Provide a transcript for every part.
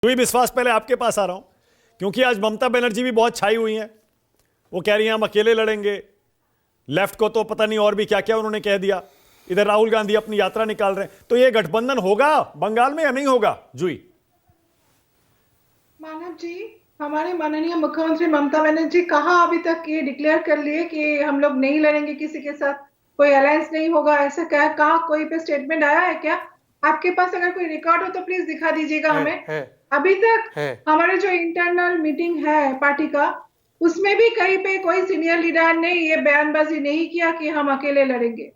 कोई विश्वास, पहले आपके पास आ रहा हूं क्योंकि आज ममता बनर्जी भी बहुत छाई हुई हैं। वो कह रही हैं हम अकेले लड़ेंगे, लेफ्ट को तो पता नहीं और भी क्या क्या उन्होंने कह दिया। इधर राहुल गांधी अपनी यात्रा निकाल रहे हैं। तो ये गठबंधन होगा बंगाल में या नहीं होगा? जुई मानव जी, हमारे माननीय मुख्यमंत्री ममता बनर्जी कहाँ अभी तक ये डिक्लेयर कर लिए कि हम लोग नहीं लड़ेंगे किसी के साथ, कोई अलायंस नहीं होगा, ऐसा क्या कहा? कोई पे स्टेटमेंट आया है क्या? आपके पास अगर कोई रिकॉर्ड हो तो प्लीज दिखा दीजिएगा हमें। है अभी तक है हमारे जो इंटरनल मीटिंग है पार्टी का, उसमें भी कहीं पे कोई सीनियर लीडर ने ये बयानबाजी नहीं किया कि हम अकेले लड़ेंगे।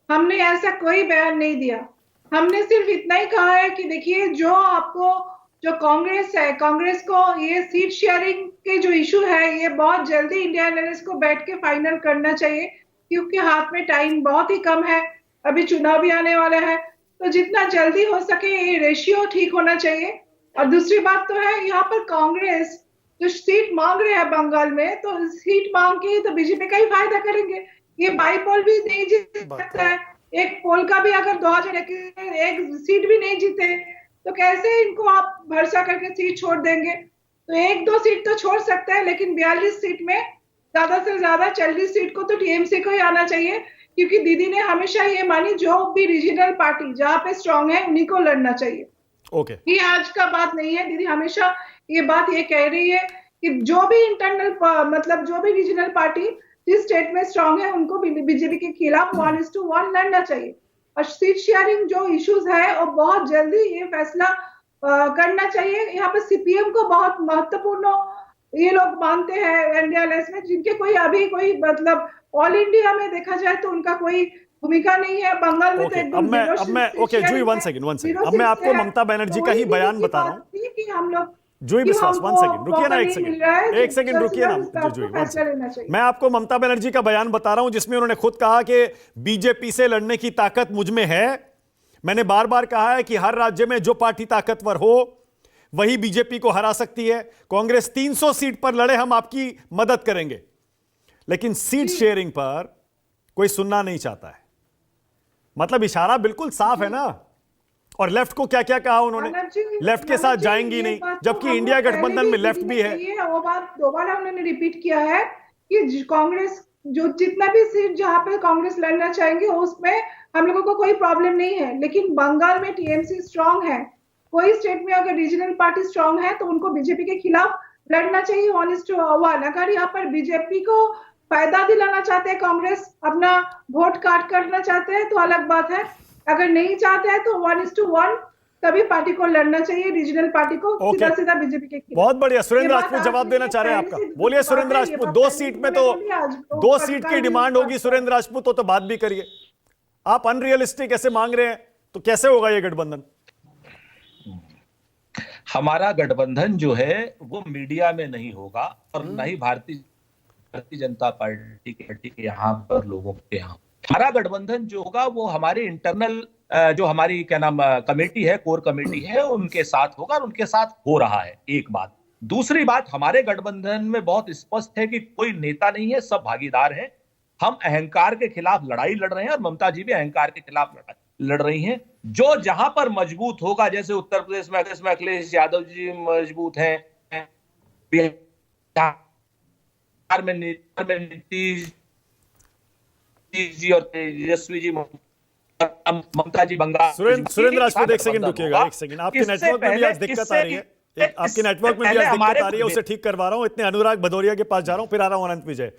हमने ऐसा कोई बयान नहीं दिया। हमने सिर्फ इतना ही कहा है कि देखिए, जो कांग्रेस है, कांग्रेस को ये सीट शेयरिंग के जो इशू है, ये बहुत जल्दी इंडिया अलायंस को बैठ के फाइनल करना चाहिए, क्योंकि हाथ में टाइम बहुत ही कम है, अभी चुनाव भी आने वाला है। तो जितना जल्दी हो सके ये रेशियो ठीक होना चाहिए। और दूसरी बात तो है, यहाँ पर कांग्रेस जो सीट मांग रहे हैं बंगाल में, तो सीट मांग के तो बीजेपी का ही फायदा करेंगे। ये बाईपोल भी नहीं जीत सकता है। एक पोल का भी अगर 2021 एक सीट भी नहीं जीते तो कैसे इनको आप भरोसा करके सीट छोड़ देंगे? तो एक दो सीट तो छोड़ सकते हैं, लेकिन 42 सीट में ज्यादा से ज्यादा 40 सीट को तो टीएमसी को ही आना चाहिए, क्योंकि दीदी ने हमेशा ये मानी जो भी रीजनल पार्टी जहां पे स्ट्रांग है उन्हीं को लड़ना चाहिए। ओके। ये आज का बात नहीं है, दीदी हमेशा ये बात ये कह रही है कि जो भी इंटरनल मतलब जो भी रीजनल पार्टी जिस स्टेट में स्ट्रांग है उनको बीजेपी के खिलाफ 1:1 लड़ना चाहिए। और सीट शेयरिंग जो इश्यूज है और बहुत जल्दी ये फैसला करना चाहिए। यहाँ पे सीपीएम को बहुत महत्वपूर्ण ये लोग मानते हैं इंडिया अलायंस में, जिनके कोई अभी कोई मतलब ऑल इंडिया में देखा जाए तो उनका कोई भूमिका नहीं है। बंगाल में तो एकदम अब मैं ओके जुई, वन सेकंड। अब मैं आपको ममता बनर्जी का ही बयान बता रहा हूं कि हम लोग जुई विश्वास, वन सेकंड रुकिए ना, एक सेकंड रुकिए ना जुई, वन फैसला लेना सेकंड। चाहिए। मैं आपको ममता बनर्जी का बयान बता रहा हूं जिसमें उन्होंने खुद कहा कि बीजेपी से लड़ने की ताकत मुझ में है। मैंने बार बार कहा है कि हर राज्य में जो पार्टी ताकतवर हो वही बीजेपी को हरा सकती है। कांग्रेस 300 सीट पर लड़े, हम आपकी मदद करेंगे, लेकिन सीट शेयरिंग पर कोई सुनना नहीं चाहता है। मतलब इशारा बिल्कुल साफ है ना। और लेफ्ट को क्या क्या कहा उन्होंने, लेफ्ट के साथ जाएंगी नहीं, जबकि इंडिया गठबंधन में लेफ्ट भी है। वो बात दोबारा उन्होंने रिपीट किया है कि कांग्रेस जो जितना भी सीट जहां पे कांग्रेस लड़ना चाहेंगे उसमें हम लोगों को कोई प्रॉब्लम नहीं है। लेकिन बंगाल में टीएमसी स्ट्रांग है, कोई स्टेट में अगर रीजनल पार्टी स्ट्रांग है तो उनको बीजेपी के खिलाफ लड़ना चाहिए 1:1। अगर यहाँ पर बीजेपी को फायदा दिलाना चाहते हैं, कांग्रेस अपना वोट काट करना चाहते हैं तो अलग बात है। अगर नहीं चाहते हैं तो 1:1 तभी पार्टी को लड़ना चाहिए, रीजनल पार्टी को सीधा सीधा बीजेपी के खिलाफ। बहुत बढ़िया। सुरेंद्र राजपूत जवाब देना चाह रहे हैं आपका, बोलिए सुरेंद्र राजपूत। 2 सीट में तो 2 सीट की डिमांड होगी सुरेंद्र राजपूत, तो बात भी करिए। आप अनरियलिस्टिक ऐसे मांग रहे हैं तो कैसे होगा ये गठबंधन? हमारा गठबंधन जो है वो मीडिया में नहीं होगा और न ही भारतीय जनता पार्टी के यहाँ पर लोगों के यहाँ। हमारा गठबंधन जो होगा वो हमारे इंटरनल जो हमारी क्या नाम कमेटी है, कोर कमेटी है, उनके साथ होगा और उनके साथ हो रहा है। एक बात। दूसरी बात, हमारे गठबंधन में बहुत स्पष्ट है कि कोई नेता नहीं है, सब भागीदार हैं। हम अहंकार के खिलाफ लड़ाई लड़ रहे हैं और ममता जी भी अहंकार के खिलाफ लड़ रही हैं। जो जहां पर मजबूत होगा, जैसे उत्तर प्रदेश में अखिलेश यादव जी मजबूत हैं, बिहार में नीतीश जी और तेजस्वी जी, ममता जी बंगाल। सुरेंद्र राजपूत एक सेकंड रुकिएगा, एक सेकंड। आपके नेटवर्क में भी आज दिक्कत आ रही है, आपके नेटवर्क में भी आज दिक्कत आ रही है, उसे ठीक करवा रहा हूं। इतने अनुराग भदौरिया के पास जा रहा हूं, फिर आ रहा हूं अनंत विजय।